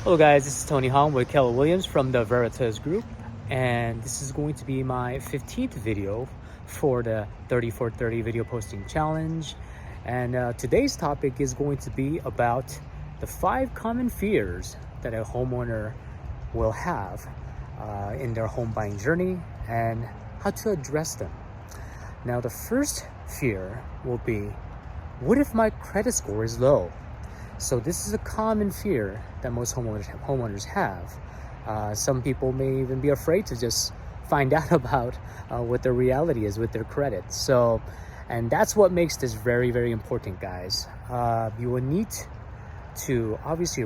Hello guys, this is Tony Hong with Keller Williams from the Veritas Group, and this is going to be my 15th video for the 30 for 30 video posting challenge. And today's topic is going to be about the 5 common fears that a homeowner will have in their home buying journey and how to address them. Now, the first fear will be, what if my credit score is low? So this is a common fear that most homeowners have. Some people may even be afraid to just find out about what the reality is with their credit. And that's what makes this very, very important, guys. You will need to obviously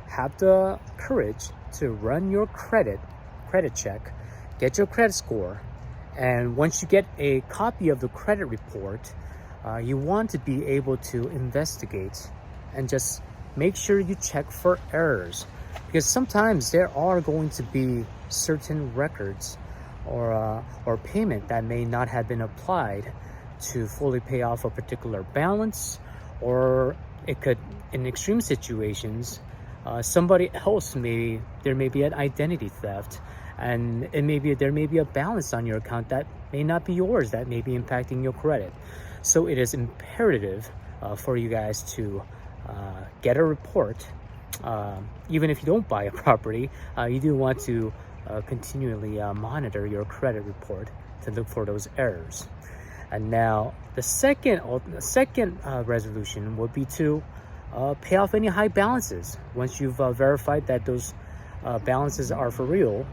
have the courage to run your credit check, get your credit score, and once you get a copy of the credit report, you want to be able to investigate and just make sure you check for errors, because sometimes there are going to be certain records or payment that may not have been applied to fully pay off a particular balance, or it could, in extreme situations, somebody else there may be an identity theft, and there may be a balance on your account that may not be yours, that may be impacting your credit. So it is imperative for you guys to get a report. Even if you don't buy a property, you do want to continually monitor your credit report to look for those errors. And now the second resolution would be to pay off any high balances. Once you've verified that those balances are for real,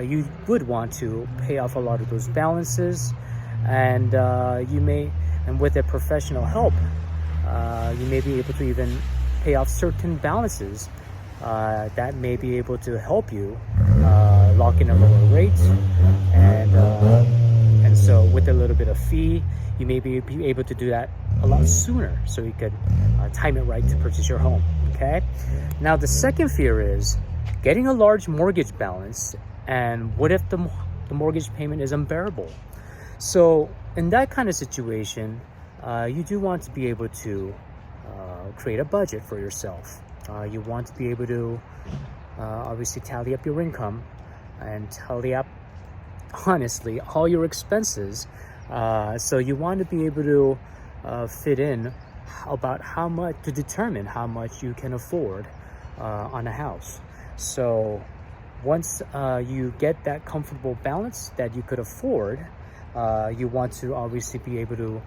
you would want to pay off a lot of those balances, and with a professional help, you may be able to even pay off certain balances that may be able to help you lock in a lower rate, and so with a little bit of fee, you may be able to do that a lot sooner, so you could time it right to purchase your home. Okay. Now, the second fear is getting a large mortgage balance, and what if the mortgage payment is unbearable? So in that kind of situation, you do want to be able to create a budget for yourself. You want to be able to obviously tally up your income and tally up, honestly, all your expenses. So you want to be able to fit in about how much, to determine how much you can afford on a house. So once you get that comfortable balance that you could afford, you want to obviously be able to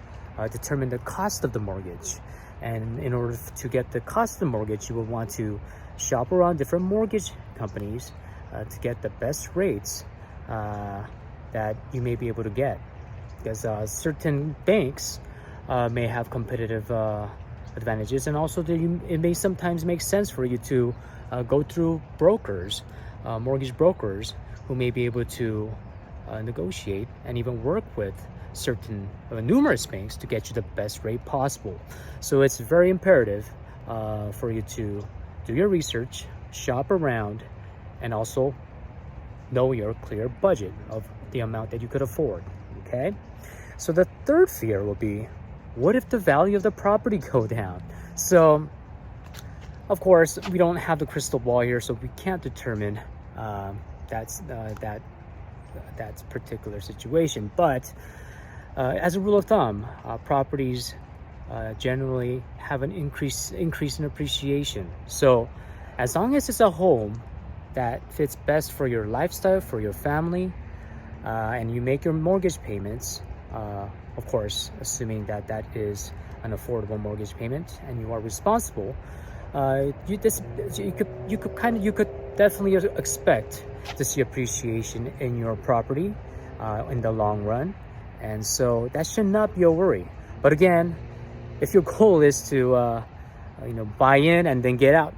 determine the cost of the mortgage. And in order to get the cost of the mortgage, you will want to shop around different mortgage companies to get the best rates that you may be able to get, because certain banks may have competitive advantages, and also it may sometimes make sense for you to go through brokers, mortgage brokers, who may be able to negotiate and even work with numerous banks to get you the best rate possible. So it's very imperative for you to do your research, shop around, and also know your clear budget of the amount that you could afford. Okay. So the third fear will be, what if the value of the property go down? So of course, we don't have the crystal ball here, so we can't determine that particular situation. But as a rule of thumb, properties generally have an increase in appreciation. So as long as it's a home that fits best for your lifestyle, for your family, and you make your mortgage payments, of course, assuming that is an affordable mortgage payment and you are responsible, you could definitely expect to see appreciation in your property in the long run. And so that should not be a worry. But again, if your goal is to buy in and then get out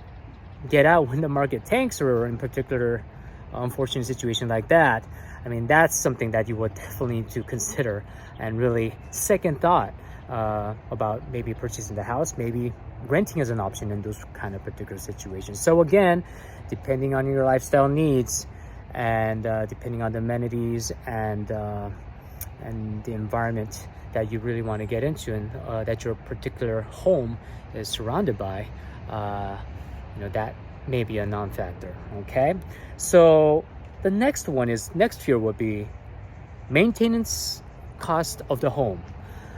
when the market tanks, or in particular unfortunate situation like that, I mean, that's something that you would definitely need to consider and really second thought about maybe purchasing the house, maybe renting as an option in those kind of particular situations. So again, depending on your lifestyle needs and depending on the amenities and the environment that you really want to get into, and that your particular home is surrounded by, that may be a non-factor. Okay, so the next fear would be maintenance cost of the home.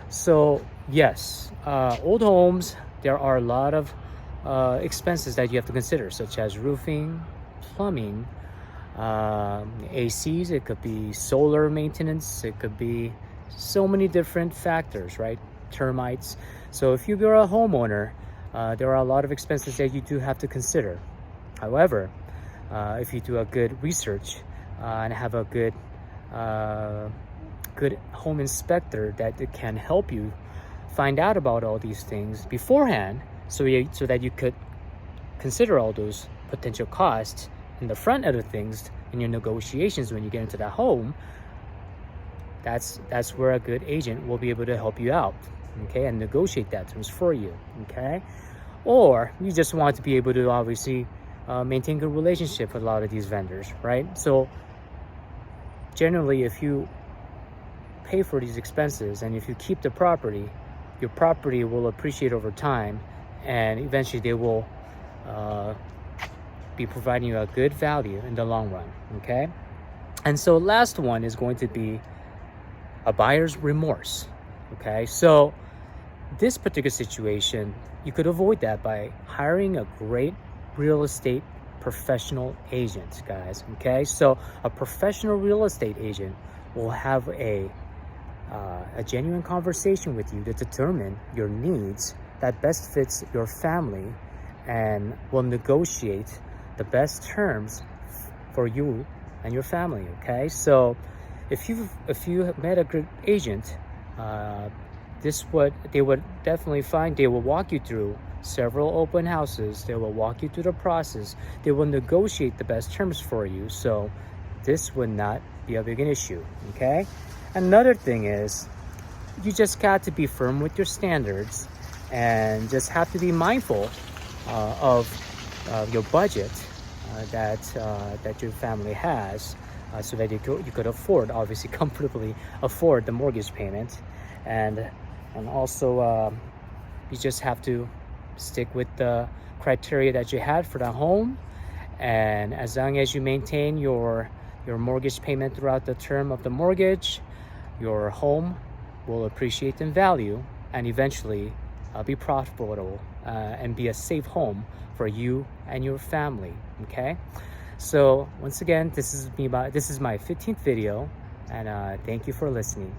So yes, old homes, there are a lot of expenses that you have to consider, such as roofing, plumbing, ACs. It could be solar maintenance. It could be so many different factors, right? Termites. So if you're a homeowner, there are a lot of expenses that you do have to consider. However, if you do a good research and have a good home inspector that can help you find out about all these things beforehand, so that you could consider all those potential costs in the front end of things in your negotiations when you get into that home, that's where a good agent will be able to help you out, okay, and negotiate that terms for you, okay? Or you just want to be able to obviously maintain good relationship with a lot of these vendors, right? So generally, if you pay for these expenses and if you keep the property, your property will appreciate over time, and eventually they will be providing you a good value in the long run, okay? And so last one is going to be a buyer's remorse, okay? So this particular situation, you could avoid that by hiring a great real estate professional agent, guys, okay? So a professional real estate agent will have a genuine conversation with you to determine your needs that best fits your family, and will negotiate the best terms for you and your family, okay? So if you have met a good agent, they would definitely find, they will walk you through several open houses, they will walk you through the process, they will negotiate the best terms for you, so this would not be a big issue, okay? Another thing is, you just got to be firm with your standards and just have to be mindful of your budget that your family has, so that you could afford, obviously comfortably afford the mortgage payment, and also you just have to stick with the criteria that you had for the home, and as long as you maintain your mortgage payment throughout the term of the mortgage, your home will appreciate in value and eventually be profitable and be a safe home for you and your family, okay? So once again, this is my 15th video, and thank you for listening.